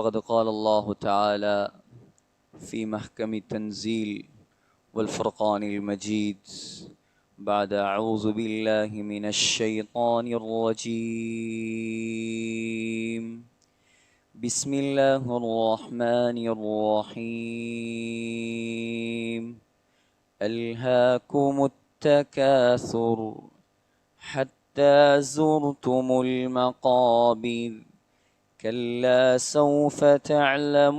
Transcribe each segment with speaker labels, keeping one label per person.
Speaker 1: فقد قال الله تعالى في محكم التنزيل والفرقان المجيد بعد أعوذ بالله من الشيطان الرجيم بسم الله الرحمن الرحيم ألهاكم التكاثر حتى زرتم المقابر كلا سوف تعلمون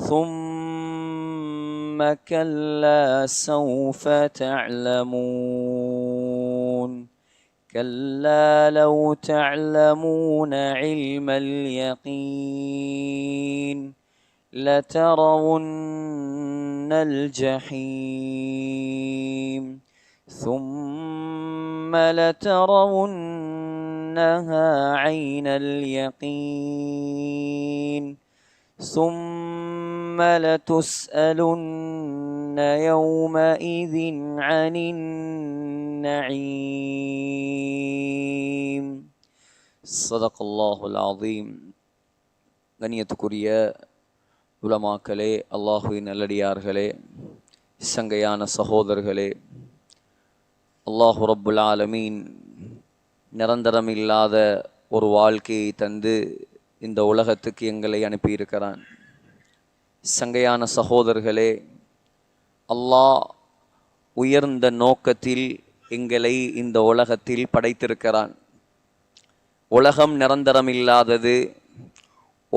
Speaker 1: ثم كلا سوف تعلمون كلا لو تعلمون علم اليقين لترون الجحيم ثم لترونها عين اليقين ثم لتسألن يومئذ عن النعيم صدق الله العظيم. கண்ணியத்துக்குரிய உலமாக்களே, அல்லாஹுவின் நல்லடியார்களே, சங்கையான சகோதரர்களே, அல்லாஹு ரப்புல் ஆலமீன் நிரந்தரமில்லாத ஒரு வாழ்க்கையை தந்து இந்த உலகத்துக்கு எங்களை அனுப்பியிருக்கிறான். சங்கையான சகோதரர்களே, அல்லாஹ் உயர்ந்த நோக்கத்தில் எங்களை இந்த உலகத்தில் படைத்திருக்கிறான். உலகம் நிரந்தரமில்லாதது,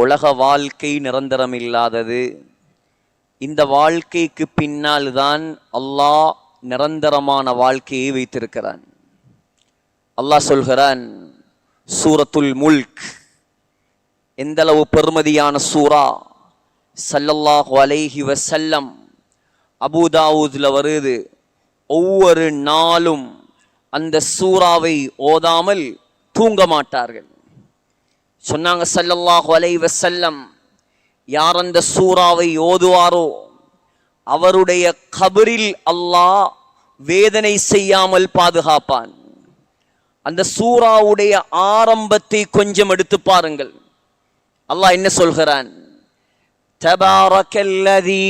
Speaker 1: உலக வாழ்க்கை நிரந்தரமில்லாதது. இந்த வாழ்க்கைக்கு பின்னால் தான் அல்லாஹ் நிரந்தரமான வாழ்க்கையை வைத்திருக்கிறான். அல்லாஹ் சொல்கிறான், சூரத்துல் முல்க் எந்தளவு பெருமதியான சூரா. ஸல்லல்லாஹு அலைஹி வஸல்லம் அபூதாவூத்ல வருது, ஒவ்வொரு நாளும் அந்த சூறாவை ஓதாமல் தூங்க மாட்டார்கள். சொன்னாங்க ஸல்லல்லாஹு அலைஹி வஸல்லம், யார் அந்த சூறாவை ஓதுவாரோ அவருடைய கபரில் அல்லாஹ் வேதனை செய்யாமல் பாதுகாப்பான். அந்த சூறாவுடைய ஆரம்பத்தை கொஞ்சம் எடுத்து பாருங்கள். அல்லாஹ் என்ன சொல்கிறான்? தபாரக்கல்லதி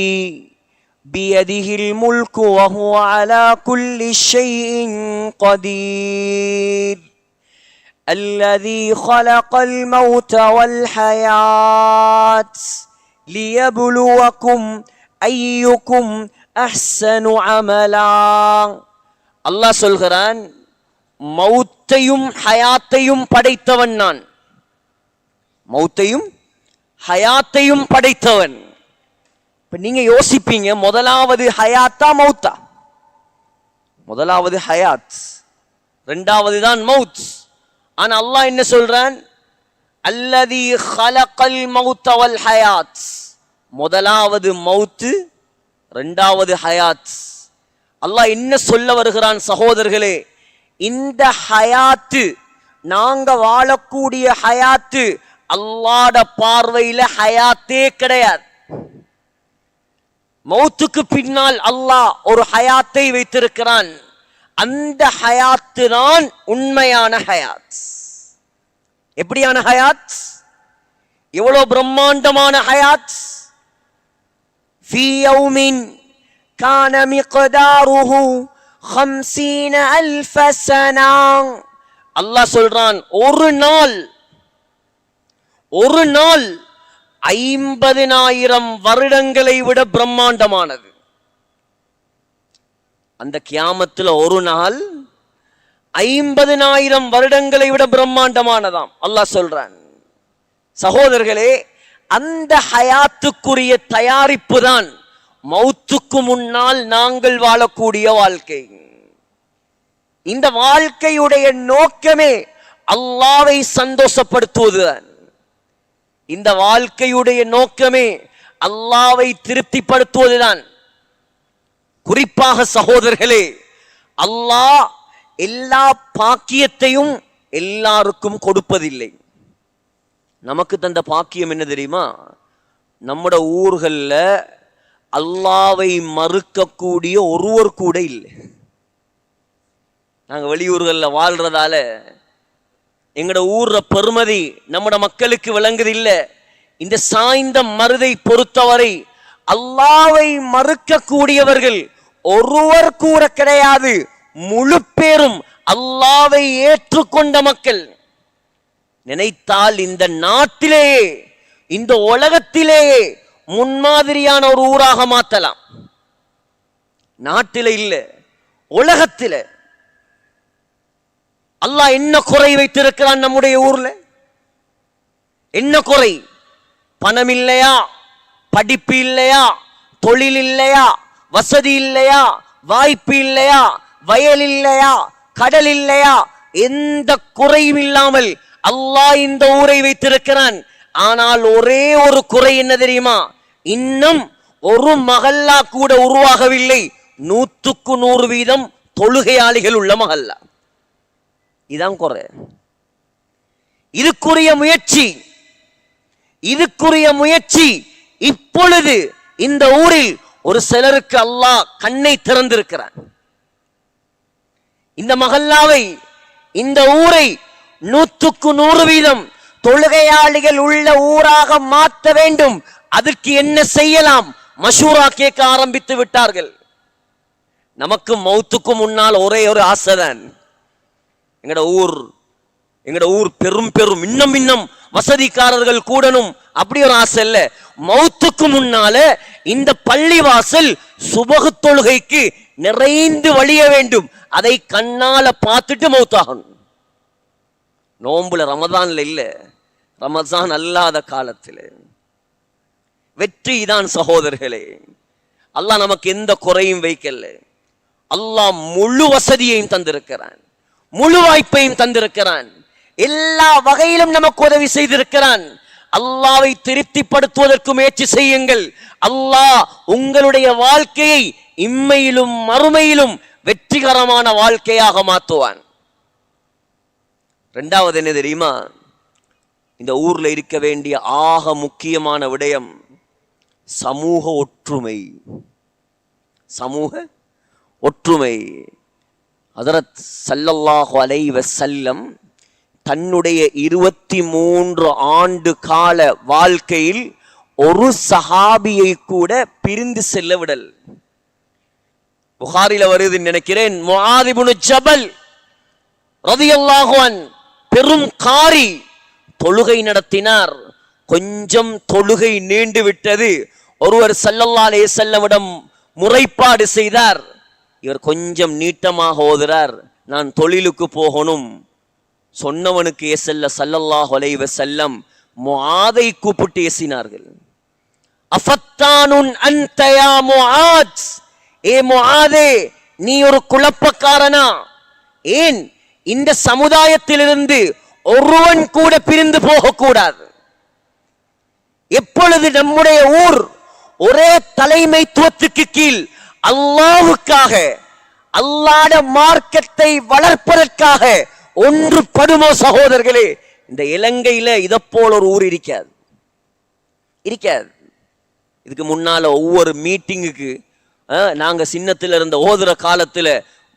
Speaker 1: பியதிஹில் முல்கு வஹுவ அலா குல்லி ஷைஇன் கதீர் الذي خلق الموت والحياة ليبلوكم أيكم أحسن عملا. அல்லாஹ் சொல்கிறான், மௌத்தையும் ஹயாத்தையும் படைத்தவன் நான். மௌத்தையும் ஹயாத்தையும் படைத்தவன். இப்ப நீங்க யோசிப்பீங்க, முதலாவது ஹயாத்தா மௌத்தா? முதலாவது ஹயாத், ரெண்டாவது தான் மௌத். ஆனா அல்லாஹ் என்ன சொல்றான்? அல்லதி ஹலகல் மௌத வல் ஹயாத். முதலாவது மௌத், ரெண்டாவது ஹயாத். அல்லாஹ் என்ன சொல்ல வருகிறான் சகோதரர்களே? இந்த ஹயாத்து, நாங்க வாழக்கூடிய ஹயாத்து, அல்லாஹ்ட பார்வையில ஹயாத்தே கிடையாது. மௌத்துக்கு பின்னால் அல்லாஹ் ஒரு ஹயாத்தை வைத்திருக்கிறான். அந்த ஹயாத்து தான் உண்மையான ஹயாத். எப்படியான ஹயாத்? எவ்வளவு பிரம்மாண்டமான ஹயாத்! ஃபீ யௌமின் கான மிக்தாருஹு 50,000 சனா. அல்லாஹ் சொல்றான், ஒரு நாள் 50,000 வருடங்களை விட பிரம்மாண்டமானது. அந்த கியாமத்துல ஒரு நாள் 50,000 வருடங்களை விட பிரம்மாண்டமானதாம். அல்லாஹ் சொல்றான். சகோதரர்களே, அந்த ஹயாத்துக்குரிய தயாரிப்பு தான் மௌத்துக்கு முன்னால் நாங்கள் வாழக்கூடிய வாழ்க்கை. இந்த வாழ்க்கையுடைய நோக்கமே அல்லாஹ்வை சந்தோஷப்படுத்துவதுதான். இந்த வாழ்க்கையுடைய நோக்கமே அல்லாஹ்வை திருப்திப்படுத்துவதுதான். குறிப்பாக சகோதரர்களே, அல்லாஹ் எல்லா பாக்கியத்தையும் எல்லாருக்கும் கொடுப்பதில்லை. நமக்கு தந்த பாக்கியம் என்ன தெரியுமா? நம்முடைய ஊர்கள்ல அல்லாஹ்வை மறுக்கக்கூடிய ஒருவர் கூட இல்லை. நாங்கள் வெளியூர்களில் வாழ்றதால எங்கட ஊர்ற பெருமதி நம்மட மக்களுக்கு விளங்குது இல்ல. இந்த சாய்ந்த மருதை பொறுத்தவரை அல்லாவை மறுக்க கூடியவர்கள் ஒருவர் கூட கிடையாது. முழு பேரும் அல்லாவை ஏற்றுக்கொண்ட மக்கள். நினைத்தால் இந்த நாட்டிலேயே இந்த உலகத்திலேயே முன்மாதிரியான ஒரு ஊராக மாற்றலாம். நாட்டில இல்ல, உலகத்தில. அல்லாஹ் என்ன குறை வைத்திருக்கிறான் நம்முடைய ஊர்ல? என்ன குறை? பணம் இல்லையா, படிப்பு இல்லையா, தொழில் இல்லையா, வசதி இல்லையா, வாய்ப்பு இல்லையா, வயல் இல்லையா, கடல் இல்லையா? எந்த குறையும் இல்லாமல் அல்லாஹ் இந்த ஊரை வைத்திருக்கிறான். ஆனால் ஒரே ஒரு குறை என்ன தெரியுமா? இன்னும் ஒரு மகல்லா கூட உருவாகவில்லை. 100% தொழுகையாளிகள் உள்ள மகல்லா. இதான் குறை. இதுக்குரிய முயற்சி இப்பொழுது இந்த ஊரில் ஒரு சிலருக்கு அல்லாஹ் கண்ணை திறந்திருக்கிறான். இந்த மகல்லாவை, இந்த ஊரை 100% தொழுகையாளிகள் உள்ள ஊராக மாற்ற வேண்டும். அதற்கு என்ன செய்யலாம்? மஷூரா கேட்க ஆரம்பித்து விட்டார்கள். நமக்கு மௌத்துக்கு முன்னால் ஒரே ஒரு ஆசைதான், எங்கட ஊர் பெரும் இன்னும் வசதிக்காரர்கள் கூடணும். அப்படி ஒரு ஆசை இல்ல. மௌத்துக்கு முன்னால இந்த பள்ளிவாசல் சுபகு தொழுகைக்கு நிறைந்து வழிய வேண்டும். அதை கண்ணால பார்த்துட்டு மௌத்தாகணும். நோம்புல, ரமதான்ல இல்ல, ரமதான் அல்லாத காலத்தில். வெற்றி தான் சகோதரர்களே. அல்லாஹ் நமக்கு எந்த குறையும் வைக்கல. அல்லாஹ் முழு வசதியையும் தந்திருக்கிறான், முழு வாய்ப்பையும் தந்திருக்கிறான், எல்லா வகையிலும் நமக்கு உதவி செய்திருக்கிறான். அல்லாஹ்வை திருப்திப்படுத்துவதற்கு முயற்சி செய்யுங்கள். அல்லாஹ் உங்களுடைய வாழ்க்கையை இம்மையிலும் மறுமையிலும் வெற்றிகரமான வாழ்க்கையாக மாற்றுவான். இரண்டாவது என்ன தெரியுமா? இந்த ஊர்ல இருக்க வேண்டிய ஆக முக்கியமான விடயம் சமூக ஒற்றுமை. சமூக ஒற்றுமை. ஹஜ்ரத் ஸல்லல்லாஹு அலைஹி வஸல்லம் தன்னுடைய 23 ஆண்டு கால வாழ்க்கையில் ஒரு சஹாபியை கூட பிரிந்து செல்ல விடல். புகாரில வருது நினைக்கிறேன். முஆத் இப்னு ஜபல் ரலியல்லாஹு அன்ஹு பெரும் காரி தொழுகை நடத்தினார். கொஞ்சம் தொழுகை நீண்டு விட்டது. ஒருவர் ஸல்லல்லாஹு அலைஹி வஸல்லமிடம் முறைப்பாடு செய்தார். இவர் கொஞ்சம் நீட்டமாக ஓதுறார், நான் தொழிலுக்கு போகணும். சொன்னவனுக்கு ஏசல்ல ஸல்லல்லாஹு அலைஹி வஸல்லம் முஆதை கூப்பிட்டு ஏசினார்கள். அஃபத்தானுன் அன்த யா முஆத், ஏ முஆதே நீ ஒரு குழப்பக்காரனா? ஏன் இந்த சமுதாயத்திலிருந்து ஒருவன் கூட பிரிந்து போகக்கூடாது. எப்பொழுது நம்முடைய ஊர் ஒரே தலைமைத்துவத்துக்கு கீழ் அல்லாஹ்வுக்காக, அல்லாஹ்வுடைய மார்க்கத்தை வளர்ப்பதற்காக ஒன்றுபடுமோ சகோதரர்களே, இந்த இலங்கையில இதை போல ஒரு ஊர் இருக்காது. இதுக்கு முன்னால ஒவ்வொரு மீட்டிங்குக்கு நாங்க சின்னத்துல இருந்த ஓதுற காலத்துல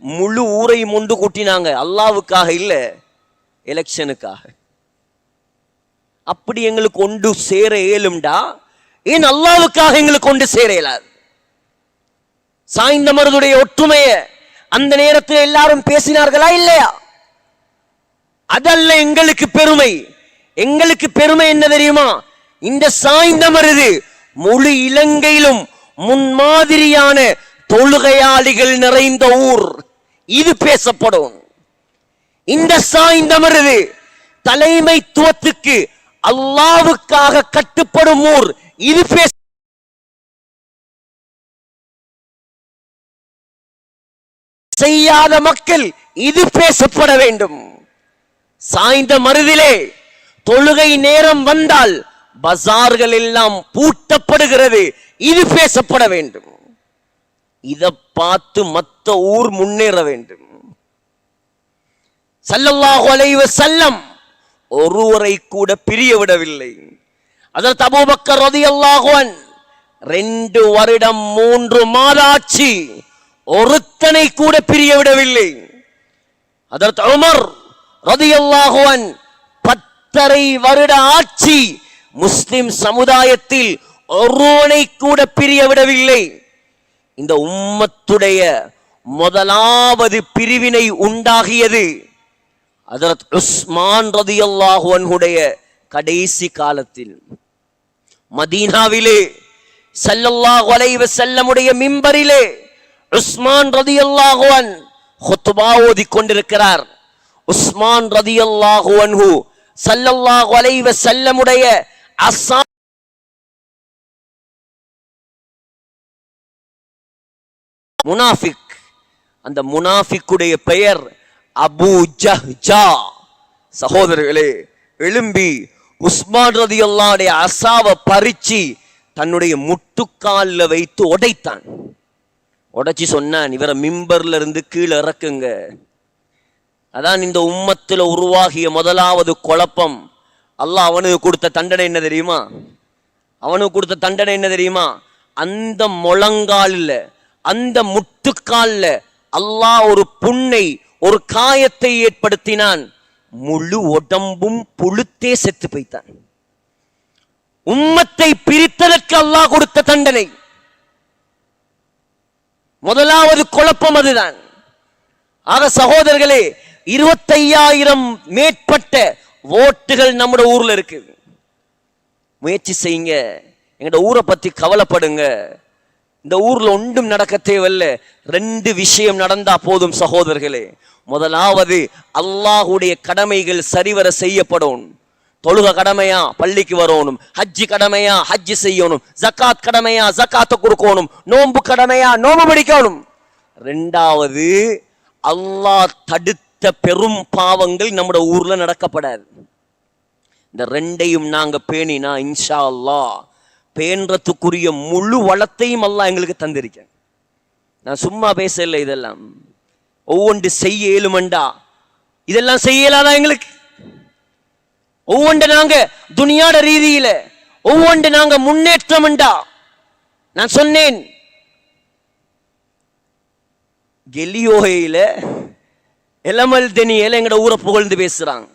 Speaker 1: முழு ஊரையும் ஒன்று கூட்டினாங்க. அல்லாஹ்வுக்காக இல்ல, எலெக்ஷனுக்காக. அப்படி எங்களுக்கு ஒன்று சேர இயலும்டா, ஏன் அல்லாஹ்வுக்காக எங்களுக்கு ஒன்று சேர இயலாது? சாய்ந்த மருதுடைய ஒற்றுமைய அந்த நேரத்தில் எல்லாரும் பேசினார்களா இல்லையா? அதல்ல எங்களுக்கு பெருமை. எங்களுக்கு பெருமை என்ன தெரியுமா? இந்த சாய்ந்த மருது முழு இலங்கையிலும் முன்மாதிரியான தொழுகையாளிகள் நிறைந்த ஊர். இது பேசப்படும். இந்த சாய்ந்த மருது தலைமைத்துவத்துக்கு அல்லாஹ்வுக்காக கட்டுப்படும் ஊர். இது செய்யாத மக்கள் இது பேசப்பட வேண்டும். சாய்ந்த மருதிலே தொழுகை நேரம் வந்தால் பஜார்கள் எல்லாம் பூட்டப்படுகிறது. இது பேசப்பட வேண்டும். இதை பார்த்து மற்ற ஊர் முன்னேற வேண்டும். ஸல்லல்லாஹு அலைஹி வஸல்லம் ஒருவரை கூட பிரிய விடவில்லை. ஹஜ்ரத் அபூபக்கர் ரலியல்லாஹு அன்ஹு 2 வருடம் 3 மாதம் ஆட்சி, ஒருத்தனை கூட பிரிய விடவில்லை. ஹஜ்ரத் உமர் ரலியல்லாஹு அன்ஹு 5.5 வருட ஆட்சி முஸ்லிம் சமுதாயத்தில் ஒருவனை கூட பிரிய விடவில்லை. இந்த உம்மத்துடைய முதலாவது பிரிவினை உண்டாகியது ஹஜ்ரத் உஸ்மான் ரலியல்லாஹு அன்ஹுடைய கடைசி காலத்தில். மதீனாவிலே ஸல்லல்லாஹு அலைஹி வஸல்லமுடைய மிம்பரிலே உஸ்மான் ரலியல்லாஹு அன் குத்பா ஓதிக் கொண்டிருக்கிறார். உஸ்மான் ரலியல்லாஹு அன்ஹு ஸல்லல்லாஹு அலைஹி வஸல்லமுடைய முனாஃபிக், அந்த முனாஃபிக்குடைய பெயர் அபூ ஜஹ்ஜா. சகோதரர்களே, எழும்பி உஸ்மான் ரலியல்லாஹுடைய அசாவை பறிச்சு தன்னுடைய முட்டுக்கால்ல வைத்து உடைத்தான். உடைச்சி சொன்னான், இவரை மிம்பர்ல இருந்து கீழே இறக்குங்க. அதான் இந்த உம்மத்துல உருவாகிய முதலாவது குழப்பம். அல்லாஹ் அவனுக்கு கொடுத்த தண்டனை என்ன தெரியுமா? அவனுக்கு கொடுத்த தண்டனை என்ன தெரியுமா? அந்த முழங்கால்ல, அந்த முட்டுக்கால்ல அல்லாஹ் ஒரு புண்ணை, ஒரு காயத்தை ஏற்படுத்தினான். முழு உடம்பும் புழுத்தே செத்து போய்த்தான். உம்மத்தை பிரித்ததற்கு அல்லாஹ் கொடுத்த தண்டனை. முதலாவது குழப்பம் அதுதான். ஆக சகோதரர்களே, 25,000 மேற்பட்ட ஓட்டுகள் நம்முடைய ஊர்ல இருக்கு. முயற்சி செய்யுங்க, எங்கட ஊரை பத்தி கவலைப்படுங்க. இந்த ஊர்ல ஒன்றும் நடக்க தேவையில்லை, 2 விஷயம் நடந்தா போதும் சகோதரர்களே. முதலாவது, அல்லாஹுடைய கடமைகள் சரிவர செய்யப்படும். தொழுக கடமையா பள்ளிக்கு வரணும், ஹஜ்ஜி கடமையா ஹஜ்ஜி செய்யணும், ஜகாத் கடமையா ஜகாத்தை கொடுக்கணும், நோன்பு கடமையா நோன்பு பிடிக்கணும். 2வது, அல்லாஹ் தடுத்த பெரும் பாவங்கள் நம்முடைய ஊர்ல நடக்கப்படாது. இந்த 2ஐயும் நாங்க பேணினா இன்ஷா அல்லாஹ் பேன்றதுக்குரிய முழு வளத்தையும் அல்லாஹ் எங்களுக்கு தந்திருக்க. நான் சும்மா பேசல, இதெல்லாம் ஒவ்வொன்று செய்ய இயலுமண்டா, இதெல்லாம் செய்யலாதா எங்களுக்கு? ஒவ்வொன்று நாங்க துனியாட ரீதியில ஒவ்வொன்று நாங்க முன்னேற்றம்டா. நான் சொன்னேன், கெலியோகையில எலமல் தெனியில எங்கட ஊரை புகழ்ந்து பேசுறாங்க.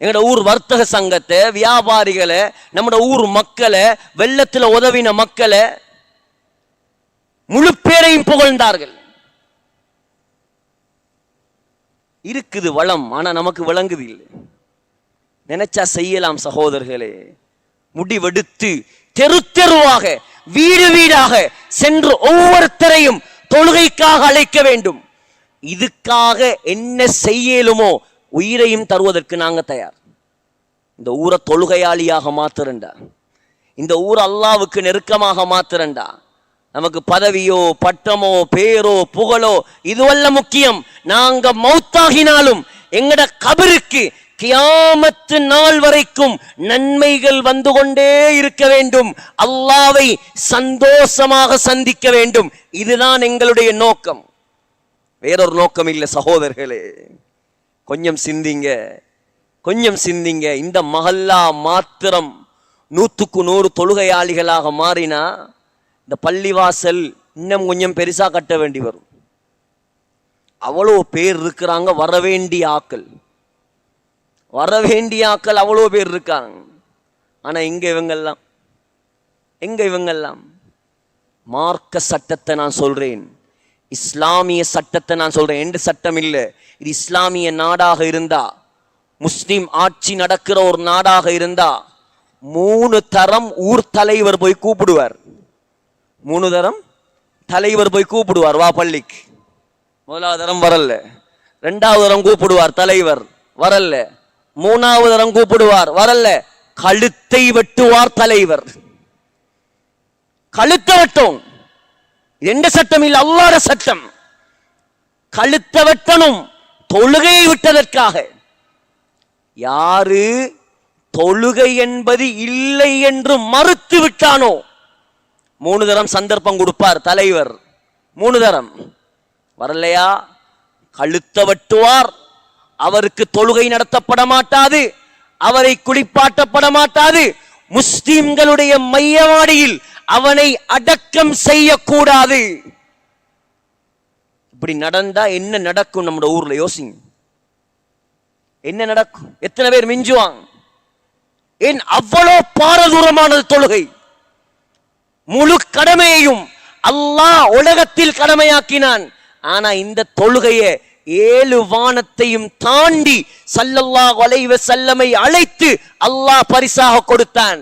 Speaker 1: எங்கட ஊர் வர்த்தக சங்கத்தை, வியாபாரிகளை, நம்மட ஊர் மக்களை, வெள்ளத்துல உதவின மக்களை, முழு பேரையும் புகழ்ந்தார்கள். இருக்குது வளம், ஆனா நமக்கு விளங்குது இல்லை. நினைச்சா செய்யலாம் சகோதரர்களே. முடிவெடுத்து தெரு தெருவாக, வீடு வீடாக சென்று ஒவ்வொருத்தரையும் தொழுகைக்காக அழைக்க வேண்டும். இதுக்காக என்ன செய்யலுமோ உயிரையும் தருவதற்கு நாங்க தயார். இந்த ஊரை தொழுகையாளியாக மாத்துறண்டா, இந்த ஊர் அல்லாவுக்கு நெருக்கமாக மாத்துறண்டா. நமக்கு பதவியோ பட்டமோ பேரோ புகழோ இதுவல்ல முக்கியம். நாங்க மௌத்தாகினாலும் எங்கட கபருக்கு கியாமத்து நாள் வரைக்கும் நன்மைகள் வந்து கொண்டே இருக்க வேண்டும். அல்லாவை சந்தோஷமாக சந்திக்க வேண்டும். இதுதான் எங்களுடைய நோக்கம், வேறொரு நோக்கம் இல்லை சகோதரர்களே. கொஞ்சம் சிந்திங்க, கொஞ்சம் சிந்திங்க. இந்த மஹல்லா மாத்திரம் 100க்கு 100 தொழுகையாளிகளாக மாறினா இந்த பள்ளிவாசல் இன்னும் கொஞ்சம் பெருசா கட்ட வேண்டி வரும். அவ்வளோ பேர் இருக்கிறாங்க, வரவேண்டிய ஆக்கள், வரவேண்டிய ஆக்கள் அவ்வளோ பேர் இருக்காங்க. ஆனா எங்க இவங்கெல்லாம், எங்க இவங்கெல்லாம்? மார்க்க சட்டத்தை நான் சொல்றேன், இஸ்லாமிய சட்டத்தை நான் சொல்றேன். எந்த சட்டம் இல்லை, இது இஸ்லாமிய நாடாக இருந்தா, முஸ்லிம் ஆட்சி நடக்கிற ஒரு நாடாக இருந்தா 3 தரம் ஊர் தலைவர் போய் கூப்பிடுவார். 3 தரம் தலைவர் போய் கூப்பிடுவார், வா பள்ளிக்கு. முதலாவது தரம் வரல, 2வது தரம் கூப்பிடுவார் தலைவர், வரல. 3வது தரம் கூப்பிடுவார், வரல. கழுத்தை வெட்டுவார் தலைவர், கழுத்தை வெட்டும். எந்த சட்டம் இல்லை, அல்லாஹ்வுடைய சட்டம். கழுத்தை வெட்டணும், தொழுகையை விட்டதற்காக. யாரு தொழுகை என்பது இல்லை என்று மறுத்து விட்டானோ 3 தரம் சந்தர்ப்பம் கொடுப்பார் தலைவர். 3 தரம் வரலையா, கழுத்தை வெட்டுவார். அவருக்கு தொழுகை நடத்தப்பட மாட்டாது, அவரை குளிப்பாட்டப்பட மாட்டாது. முஸ்லிம்களுடைய மையவாடியில் அவனை அடக்கம் செய்யக்கூடாது. இப்படி நடந்தா என்ன நடக்கும் நம்முடைய ஊர்ல? யோசிங்க. என்ன நடக்கும்? எத்தனை பேர் மிஞ்சுவாங்க? ஏன் அவ்வளோ பாரதூரமானது தொழுகை? முழு கடமையையும் அல்லாஹ் உலகத்தில் கடமையாக்கினான். ஆனா இந்த தொழுகையை 7 வானத்தையும் தாண்டி ஸல்லல்லாஹு அலைஹி வஸல்லமை அழைத்து அல்லாஹ் பரிசாக கொடுத்தான்.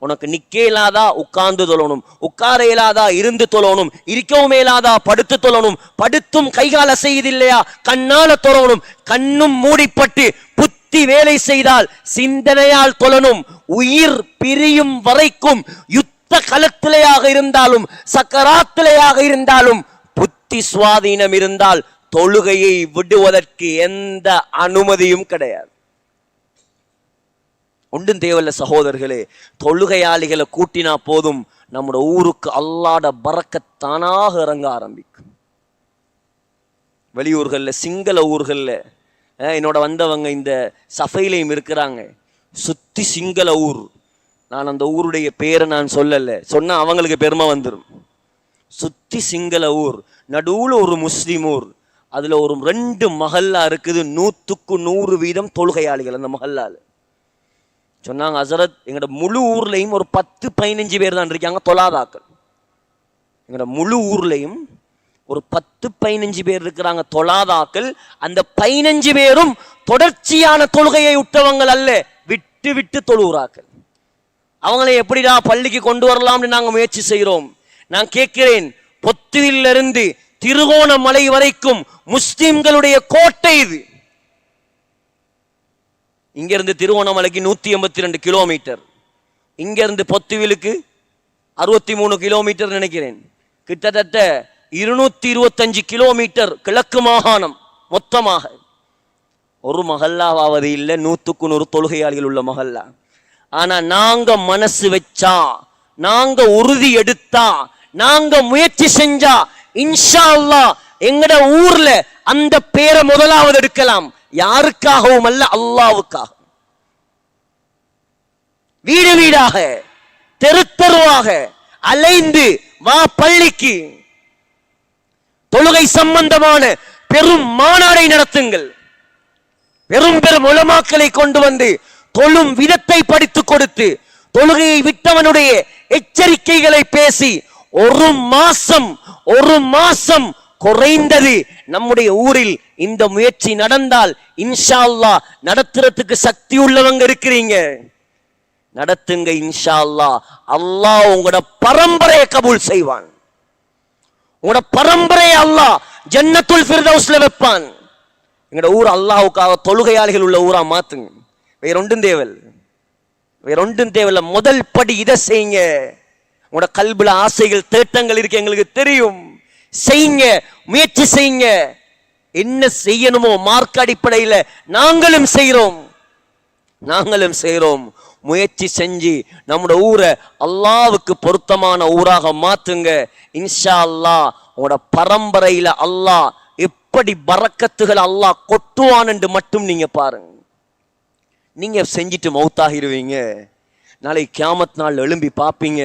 Speaker 1: உனக்கு நிக்க இயலாதா உட்கார்ந்து தொழணும், உட்கார இயலாதா இருந்து தொழணும், இருக்கவும் இயலாதா படுத்து தொழணும், படுத்தும் கைகால செய்தில்லையா கண்ணால தொழணும், கண்ணும் மூடிப்பட்டு புத்தி வேலை செய்தால் சிந்தனையால் தொழணும். உயிர் பிரியும் வரைக்கும் யுத்த களத்திலேயாக இருந்தாலும் சக்கராத்திலேயாக இருந்தாலும் புத்தி சுவாதீனம் இருந்தால் தொழுகையை விடுவதற்கு எந்த அனுமதியும் கிடையாது. ஒன்றும் தேவையில்ல சகோதரர்களே, தொழுகையாளிகளை கூட்டினா போதும் நம்முடைய ஊருக்கு அல்லாஹ்ட பரக்கத் தானாக இறங்க ஆரம்பிக்கும். வெளியூர்கள்ல சிங்கள ஊர்கள்ல என்னோட வந்தவங்க இந்த சஃபைலையும் இருக்கிறாங்க, சுத்தி சிங்கள ஊர். நான் அந்த ஊருடைய பேரை நான் சொல்லல, சொன்னா அவங்களுக்கு பெருமை வந்துடும். சுத்தி சிங்கள ஊர், நடுவுல ஒரு முஸ்லிம் ஊர். அதுல ஒரு 2 மஹல்லா இருக்குது, 100க்கு 100% தொழுகையாளிகள் அந்த மஹல்லால. சொன்னாங்க, ஹஸரத் எங்களோட முழு ஊர்லையும் ஒரு 10-15 பேர் தான் இருக்காங்க தொழாதாக்கள். எங்களோட முழு ஊர்லையும் ஒரு 10-15 பேர் இருக்கிறாங்க தொழாதாக்கள். அந்த 15 பேரும் தொடர்ச்சியான தொழுகையை விட்டவங்கள் அல்ல, விட்டு விட்டு தொழுகிறாக்கள். அவங்களை எப்படிடா பள்ளிக்கு கொண்டு வரலாம்னு நாங்க முயற்சி செய்கிறோம். நான் கேட்கிறேன், பொத்துவிலிருந்து திருகோணமலை வரைக்கும் முஸ்லிம்களுடைய கோட்டை இது. இங்க இருந்து திருவோணமலைக்கு 182 கிலோமீட்டர், இங்க இருந்து பொத்துவிலுக்கு 63 கிலோமீட்டர் நினைக்கிறேன். கிட்டத்தட்ட 225 கிலோமீட்டர் கிழக்கு மாகாணம் மொத்தமாக. ஒரு மஹல்லாவாவது இல்லை 100க்கு 100 தொழுகையாளிகள் உள்ள மஹல்லா. ஆனா நாங்க மனசு வச்சா, நாங்க உறுதி எடுத்தா, நாங்க முயற்சி செஞ்சா இன்ஷா அல்லாஹ் எங்கட ஊர்ல அந்த பேரை முதலாவது எடுக்கலாம். யாருக்காகவும் அல்ல, அல்லாஹ்வுக்காக. வீடு வீடாக தெரு தெருவாக அலைந்து வா பள்ளிக்கு, தொழுகை சம்பந்தமான பெரும் மாநாடை நடத்துங்கள். பெரும் பெரும் உலமாக்களை கொண்டு வந்து தொழும் விதத்தை படித்துக் கொடுத்து தொழுகையை விட்டவனுடைய எச்சரிக்கைகளை பேசி ஒரு மாசம் குறைந்தது நம்முடைய ஊரில் இந்த முயற்சி நடந்தால் இன்ஷா அல்லாஹ் நடத்துறதுக்கு சக்தி உள்ளவங்க இருக்கிறீங்க, நடத்துங்க இன்ஷா அல்லாஹ். அல்லாஹ் உங்களோட பரம்பரையை கபூல் செய்வான். உங்களோட பரம்பரையை அல்லாஹ் ஜன்னத்துல் ஃபிர்தௌஸ்ல வைப்பான். எங்களோட ஊர் அல்லாஹ்வுக்காக தொழுகையாளிகள் உள்ள ஊரா மாத்துங்க. வேற ஒன்றும் தேவையில்லை. முதல் படி இதை செய்யுங்க. உங்களோட கல்புல ஆசைகள் தேட்டங்கள் இருக்கு, எங்களுக்கு தெரியும். செய்யுங்க, முயற்சி செய்யுங்க. என்ன செய்யணுமோ மார்க் அடிப்படையில் நாங்களும் செய்கிறோம். முயற்சி செஞ்சு நம்முடைய ஊரை அல்லாஹ்வுக்கு பொருத்தமான ஊராக மாத்துங்க. இன்ஷா அல்லாஹ் உங்களோட பரம்பரையில அல்லாஹ் எப்படி பரக்கத்துகள் அல்லாஹ் கொட்டுவான் என்று மட்டும் நீங்க பாருங்க. நீங்க செஞ்சுட்டு மௌத்தாகிடுவீங்க. நாளை கியாமத் நாள் எழும்பி பார்ப்பீங்க.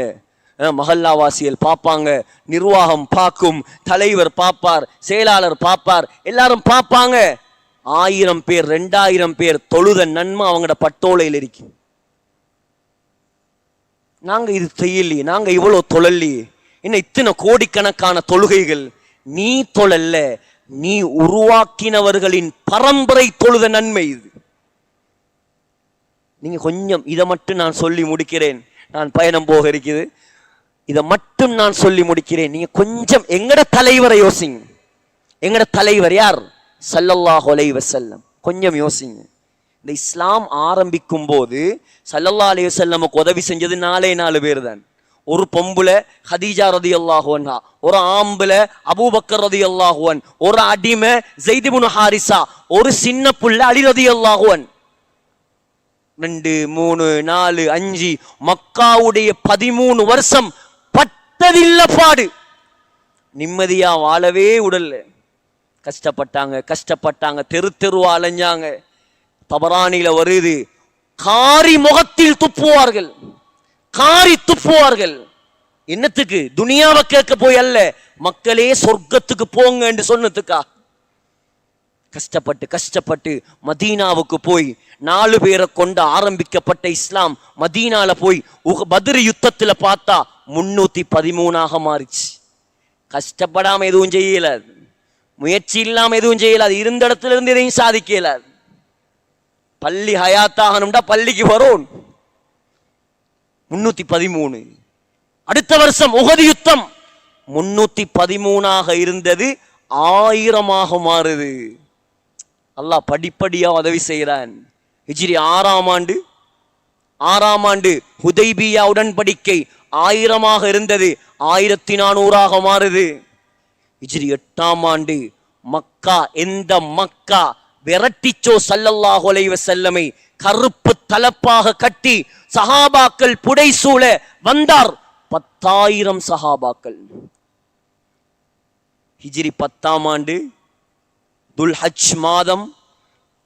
Speaker 1: மஹல்லாவாசிகள் பார்ப்பாங்க, நிர்வாகம் பார்க்கும், தலைவர் பார்ப்பார், செயலாளர் பார்ப்பார், எல்லாரும் பார்ப்பாங்க. 1000 பேர் 2000 பேர் தொழுத நன்மை அவங்களோட பட்டோலையில் இருக்கு. நாங்க இது செய்யலையே, நாங்க இவ்வளவு தொழலையே, என்ன இத்தனை கோடிக்கணக்கான தொழுகைகள். நீ தொழல்ல, நீ உருவாக்கினவர்களின் பரம்பரை தொழுத நன்மை இது. நீங்க கொஞ்சம் இதை மட்டும் நான் சொல்லி முடிக்கிறேன், நான் பயணம் போக இருக்குது. இதை மட்டும் நான் சொல்லி முடிக்கிறேன். நீங்க கொஞ்சம் எங்கட தலைவரை யோசிங்க. எங்கட தலைவர் யார்? ஸல்லல்லாஹு அலைஹி வஸல்லம். கொஞ்சம் யோசிங்க. இந்த இஸ்லாம் ஆரம்பிக்கும் போது ஸல்லல்லாஹு அலைஹி வஸல்லமுக்கு உதவி செஞ்சது 4 பேர் தான். ஒரு பொம்புல ஹதீஜா ரலியல்லாஹு அன்ஹா, ஒரு ஆம்புல அபூபக்கர் ரலியல்லாஹு அன்ஹு, ஒரு அடிமை ஸைத் இப்னு ஹாரிஸா, ஒரு சின்ன புள்ள அலி ரலியல்லாஹு அன்ஹு. 2, 3, 4, 5 மக்காவுடைய 13 வருஷம் பட்டதில்ல பாடு. நிம்மதியா வாழவே உடல்ல. கஷ்டப்பட்டாங்க, தெரு தெருவா அலைஞ்சாங்க. தபரானில வருது, காரி முகத்தில் துப்புவார்கள். என்னத்துக்கு? துனியாவை கேட்க போய் அல்ல, மக்களே சொர்க்கத்துக்கு போங்க என்று சொன்னதுக்கா. கஷ்டப்பட்டு மதீனாவுக்கு போய் 4 பேரை கொண்டு ஆரம்பிக்கப்பட்ட இஸ்லாம் மதீனால போய் பத்ர் யுத்தத்துல பார்த்தா 313 மாறிச்சு. கஷ்டப்படாம எதுவும் செய்யல, முயற்சி இல்லாம எதுவும் செய்யல, இருந்த இடத்துல இருந்து எதையும் சாதிக்கல. பள்ளி ஹயாத்தாகணும்டா பள்ளிக்கு வரும் 313. அடுத்த வருஷம் உஹது யுத்தம் 313 இருந்தது 1000 மாறுது. அல்லாஹ் படிப்படியா உதவி செய்கிறான். ஹிஜ்ரி 6ஆம் ஆண்டு ஹுதைபியா உடன்படிக்கை 1000 இருந்தது 1400 மாறுது. ஹிஜ்ரி 8ஆம் ஆண்டு மக்கா, எந்த மக்கா விரட்டிச்சோ ஸல்லல்லாஹு அலைஹி வஸல்லமை கருப்பு தலப்பாக கட்டி சஹாபாக்கள் புடைசூழ வந்தார் 10,000 சஹாபாக்கள். ஹிஜ்ரி 10ஆம் ஆண்டு துல்ஹஜ் மாதம்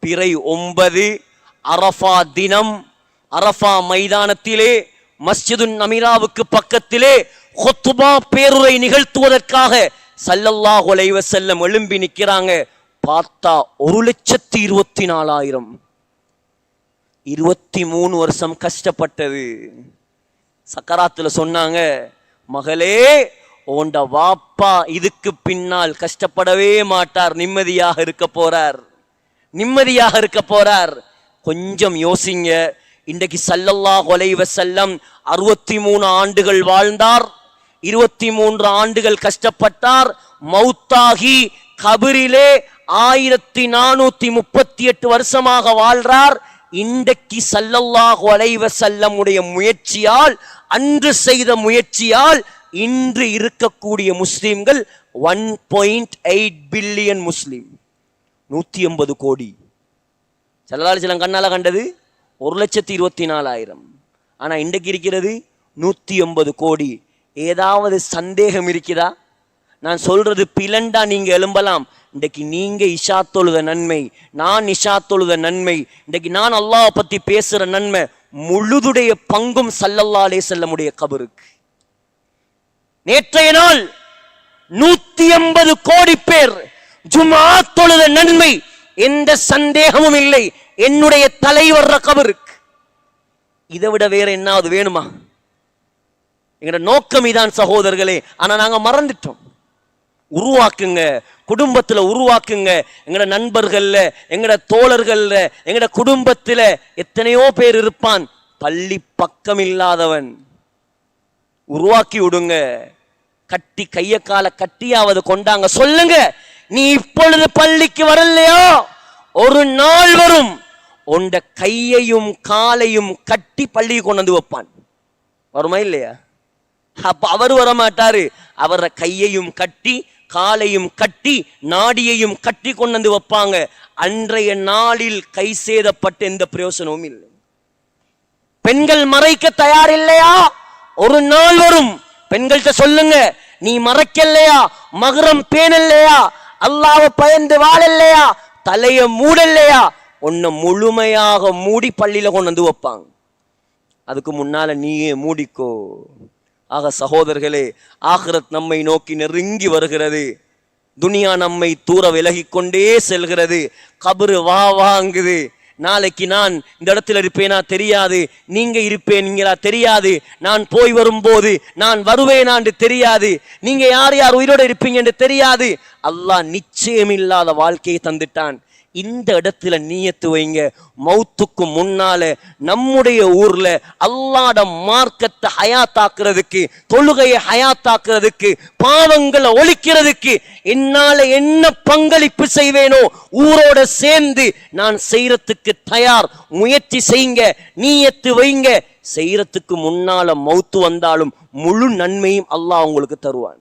Speaker 1: பிறை 9 அரஃபா தினம், அரஃபா மைதானத்திலே மஸ்ஜிதுன் நமிராவுக்கு பக்கத்திலே குத்பா பேருரை நிகழ்த்துவதற்காக ஸல்லல்லாஹு அலைஹி வஸல்லம் எழும்பி நிற்கிறாங்க. பார்த்தா 1,24,000. 23 வருஷம் கஷ்டப்பட்டது. சக்கராத்துல சொன்னாங்க, மகளே உண்ட வாப்பா இதுக்கு பின்னால் கஷ்டப்படவே மாட்டார், நிம்மதியாக இருக்க போறார். கொஞ்சம் யோசிங்க. இன்றைக்கு ஸல்லல்லாஹு அலைஹி வஸல்லம் 63 ஆண்டுகள் வாழ்ந்தார், 23 ஆண்டுகள் கஷ்டப்பட்டார், மௌத்தாகி கபரிலே 1438 வருஷமாக வாழ்றார். இன்றைக்கு ஸல்லல்லாஹு அலைஹி வஸல்லம் உடைய முயற்சியால், அன்று செய்த முயற்சியால் இன்று இருக்கக்கூடிய முஸ்லிம்கள் 1.8 பில்லியன் முஸ்லிம், 180 கோடி. ஸல்லல்லாஹு கண்ணால கண்டது 1,24,000. ஆனா இன்றைக்கு இருக்கிறது 180 கோடி. ஏதாவது சந்தேகம் இருக்குதா? நான் சொல்றது பிளண்டா நீங்க எழும்பலாம். இன்றைக்கு நீங்க இஷா தொழுத நன்மை, நான் இஷா தொழுத நன்மை, இன்றைக்கு நான் அல்லாஹ் பத்தி பேசுற நன்மை முழுதுடைய பங்கும் ஸல்லல்லாஹு அலைஹி வஸல்லம் உடைய கபருக்கு. நேற்றைய நாள் 180 கோடி பேர் ஜும்ஆ தொழுத நன்மை, எந்த சந்தேகமும் இல்லை, என்னுடைய தலைவர் கபருக்கு. இதை விட வேற என்னாவது வேணுமா? எங்கட நோக்கம் இதான் சகோதரர்களே. ஆனா நாங்க மறந்துட்டோம். உருவாக்குங்க, குடும்பத்துல உருவாக்குங்க. எங்கட நண்பர்கள்ல, எங்கட தோழர்கள்ல, எங்கட குடும்பத்துல எத்தனையோ பேர் இருப்பான் பள்ளி பக்கம் இல்லாதவன். உருவாக்கி விடுங்க. கட்டி கைய கால கட்டியாவது கொண்டாங்க. சொல்லுங்க, நீ இப்பொழுது பள்ளிக்கு வரலையா, ஒரு நாள் வரும் உண்ட கையையும் காலையும் கட்டி பள்ளிக்கு கொண்டு வந்து வைப்பான். வருமா இல்லையா? அப்ப அவர் வரமாட்டாரு. அவர கையையும் கட்டி காலையும் கட்டி நாடியையும் கட்டி கொண்டு வந்து வைப்பாங்க. அன்றைய நாளில் கை சேதப்பட்ட எந்த பிரயோசனமும் இல்லை. பெண்கள் மறைக்க தயார் இல்லையா? ஒரு நாள் வரும். பெண்கள்கிட்ட சொல்லுங்க, நீ மறைக்கலையா, மகரம் பேணலையா, அல்லாஹ்வை பயந்து வாழலையா, தலைய மூடலையா, உன்னை முழுமையாக மூடி பள்ளியில கொண்டு வந்து வைப்பாங்க. அதுக்கு முன்னால நீயே மூடிக்கோ. ஆக சகோதரர்களே, ஆகிரத் நம்மை நோக்கி நெருங்கி வருகிறது. துனியா நம்மை தூர விலகி கொண்டே செல்கிறது. கபரு வாங்குது. நாளைக்கு நான் இந்த இடத்துல இருப்பேனா தெரியாது, நீங்க இருப்பீங்களா தெரியாது, நான் போய் வரும்போது நான் வருவேனான்னு தெரியாது, நீங்க யார் யார் உயிரோடு இருப்பீங்க என்று தெரியாது. அல்லாஹ் நிச்சயமில்லாத வாழ்க்கையை தந்துட்டான். இந்த இடத்துல நியத்து வைங்க, மௌத்துக்கு முன்னால நம்முடைய ஊர்ல அல்லாஹ்ட மார்க்கத்தை ஹயாத்தாக்குறதுக்கு, தொழுகையை ஹயாத்தாக்குறதுக்கு, பாவங்களை ஒழிக்கிறதுக்கு என்னால என்ன பங்களிப்பு செய்வேனோ ஊரோட சேர்ந்து நான் செய்யறதுக்கு தயார். முயற்சி செய்யுங்க, நியத்து வைங்க. செய்யறதுக்கு முன்னால மௌத்து வந்தாலும் முழு நன்மையும் அல்லாஹ் உங்களுக்கு தருவான்.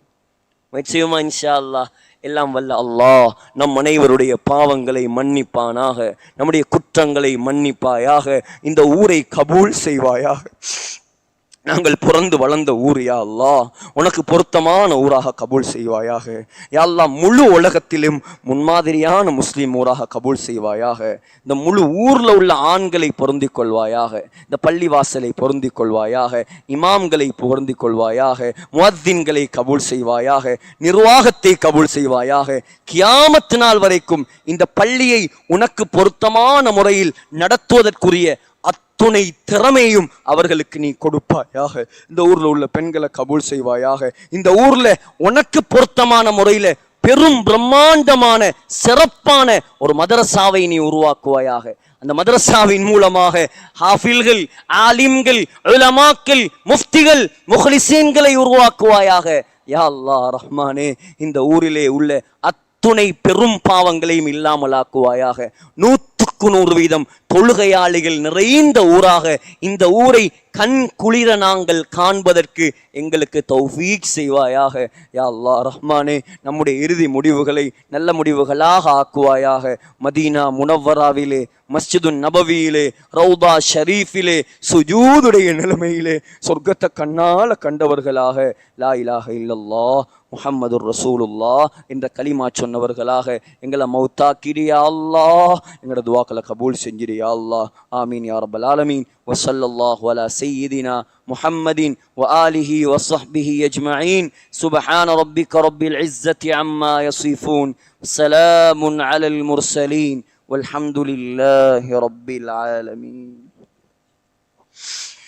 Speaker 1: முயற்சி செய்வோமா? இன்ஷா அல்லாஹ். எல்லாம் வல்ல அல்லாஹ் நம் அனைவருடைய பாவங்களை மன்னிப்பானாக, நம்முடைய குற்றங்களை மன்னிப்பாயாக, இந்த ஊரை கபூல் செய்வாயாக. நாங்கள் பிறந்து வளர்ந்த ஊர் யா அல்லாஹ் உனக்கு பொருத்தமான ஊராக கபூல் செய்வாயாக. யா அல்லாஹ் முழு உலகத்திலும் முன்மாதிரியான முஸ்லீம் ஊராக கபூல் செய்வாயாக. இந்த முழு ஊர்ல உள்ள ஆண்களை பொருந்திக் கொள்வாயாக, இந்த பள்ளிவாசலை பொருந்திக் கொள்வாயாக, இமாம்களை பொருந்திக் கொள்வாயாக, முஅத்தின்களை கபூல் செய்வாயாக, நிர்வாகத்தை கபூல் செய்வாயாக. கியாமத் நாள் வரைக்கும் இந்த பள்ளியை உனக்கு பொருத்தமான முறையில் நடத்துவதற்குரிய துணை திறமையும் அவர்களுக்கு நீ கொடுப்பாயாக. இந்த ஊர்ல உள்ள பெண்களை கபூல் செய்வாயாக. இந்த ஊர்ல உனக்கு பொருத்தமான முறையில பெரும் பிரம்மாண்டமான சிறப்பான ஒரு மதரசாவை நீ உருவாக்குவாயாக. அந்த மதரசாவின் மூலமாக ஹாஃபில்கள், ஆலிம்கள், உலமாக்கள், முஃப்திகள், முஹ்லிசீன்களை உருவாக்குவாயாக. யா அல்லாஹ் ரஹ்மானே, இந்த ஊரிலே உள்ள அத்துணை பெரும் பாவங்களையும் இல்லாமலாக்குவாயாக. 100% தொழுகையாளிகள் நிறைந்த ஊராக இந்த ஊரை கண் குளிர நாங்கள் காண்பதற்கு எங்களுக்கு தௌஃபீக் செய்வாயாக. யா அல்லாஹ் ரஹ்மானே, நம்முடைய இறுதி முடிவுகளை நல்ல முடிவுகளாக ஆக்குவாயாக. மதீனா முனவ்வராவிலே, மஸ்ஜிதுன் நபவியிலே, ரௌதா ஷரீஃபிலே சுஜூதுடைய நிலைமையிலே சொர்க்கத்தை கண்ணால கண்டவர்களாக, லா இலாஹ இல்லல்லாஹ் முஹம்மதுர் ரசூலுல்லாஹ் என்ற கலிமா சொன்னவர்களாக எங்களை மௌத்தாக்கிறியா அல்லாஹ். எங்களோட துவாக்களை கபூல் செஞ்சிரியா அல்லாஹ். ஆமீன் யா ரப்பல் ஆலமீன். வஸல்லல்லாஹு அலா சய்யிதினா முஹம்மதின் வஆலிஹி வஸஹ்பிஹி அஜ்மஈன். சுப்ஹான ரப்பிக ரப்பில் இஸ்ஸத்தி அம்மா யஸிஃபூன். ஸலாமுன் அலல் முர்ஸலீன் வல்ஹம்துலில்லாஹி ரப்பில் ஆலமீன்.